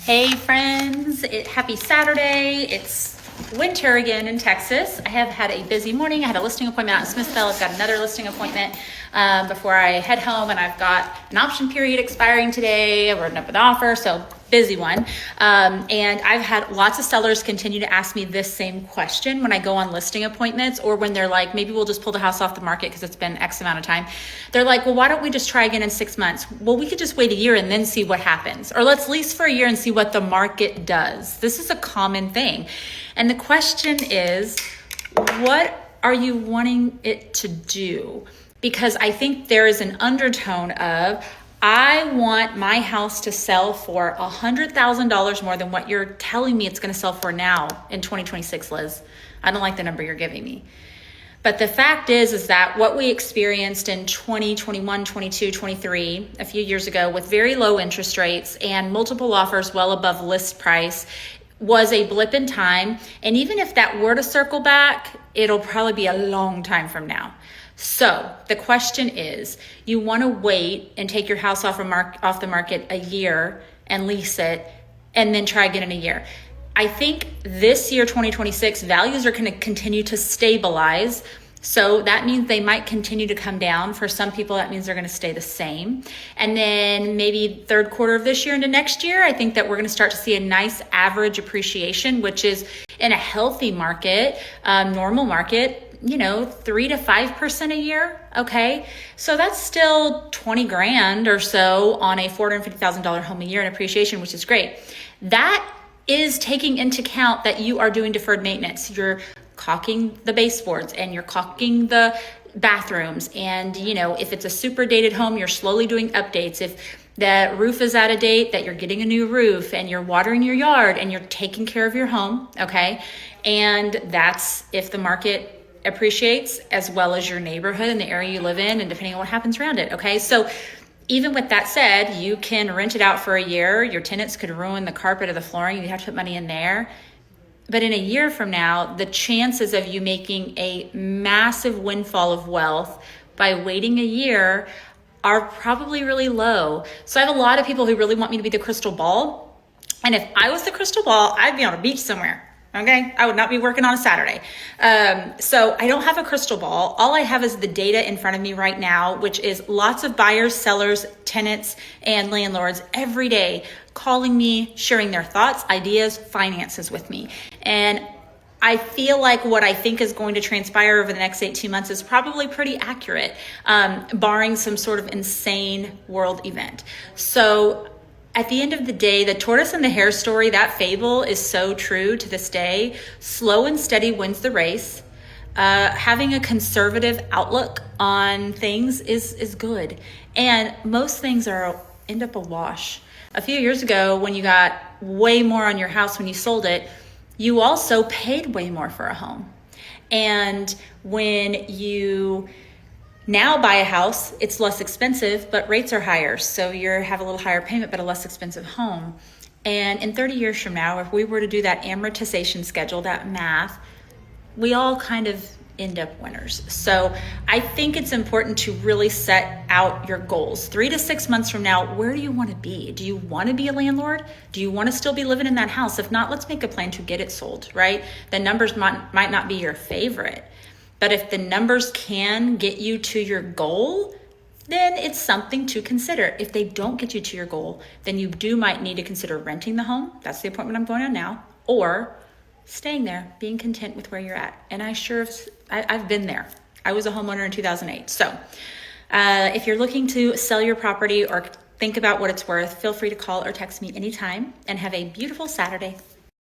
Hey friends, happy Saturday. It's winter again in Texas. I have had a busy morning. I had a listing appointment out in Smithville. I've got another listing appointment before I head home, and I've got an option period expiring today. I've written up an offer, so busy one. And I've had lots of sellers continue to ask me this same question when I go on listing appointments, or when they're like, maybe we'll just pull the house off the market because it's been X amount of time. They're like, well, why don't we just try again in 6 months? Well, we could just wait a year and then see what happens. Or let's lease for a year and see what the market does. This is a common thing. And the question is, what are you wanting it to do? Because I think there is an undertone of, I want my house to sell for $100,000 more than what you're telling me it's going to sell for now in 2026, Liz. I don't like the number you're giving me. But the fact is that what we experienced in 2021, 22, 23, a few years ago, with very low interest rates and multiple offers well above list price, was a blip in time. And even if that were to circle back, it'll probably be a long time from now. So the question is, you want to wait and take your house off the market a year and lease it and then try again in a year. I think this year, 2026, values are going to continue to stabilize. So that means they might continue to come down. For some people, that means they're going to stay the same. And then maybe third quarter of this year into next year, I think that we're going to start to see a nice average appreciation, which is in a healthy market, normal market, 3 to 5% a year. Okay. So that's still 20 grand or so on a $450,000 home a year in appreciation, which is great. That is taking into account that you are doing deferred maintenance. You're caulking the baseboards and you're caulking the bathrooms. And, if it's a super dated home, you're slowly doing updates. If the roof is out of date, that you're getting a new roof, and you're watering your yard and you're taking care of your home. Okay. And that's if the market appreciates, as well as your neighborhood and the area you live in, and depending on what happens around it. Okay. So even with that said, you can rent it out for a year. Your tenants could ruin the carpet or the flooring. You have to put money in there. But in a year from now, the chances of you making a massive windfall of wealth by waiting a year are probably really low. So I have a lot of people who really want me to be the crystal ball. And if I was the crystal ball, I'd be on a beach somewhere. Okay, I would not be working on a Saturday. So I don't have a crystal ball. All I have is the data in front of me right now, which is lots of buyers, sellers, tenants, and landlords every day calling me, sharing their thoughts, ideas, finances with me. And I feel like what I think is going to transpire over the next 18 months is probably pretty accurate, barring some sort of insane world event. So at the end of the day, the tortoise and the hare story, that fable is so true to this day. Slow and steady wins the race. Having a conservative outlook on things is good. And most things end up a wash. A few years ago, when you got way more on your house when you sold it, you also paid way more for a home. And when you now buy a house, it's less expensive, but rates are higher. So you have a little higher payment, but a less expensive home. And in 30 years from now, if we were to do that amortization schedule, that math, we all kind of end up winners. So I think it's important to really set out your goals. 3 to 6 months from now, where do you want to be? Do you want to be a landlord? Do you want to still be living in that house? If not, let's make a plan to get it sold, right? The numbers might not be your favorite. But if the numbers can get you to your goal, then it's something to consider. If they don't get you to your goal, then you might need to consider renting the home. That's the appointment I'm going on now. Or staying there, being content with where you're at. And I've been there. I was a homeowner in 2008. So if you're looking to sell your property or think about what it's worth, feel free to call or text me anytime, and have a beautiful Saturday.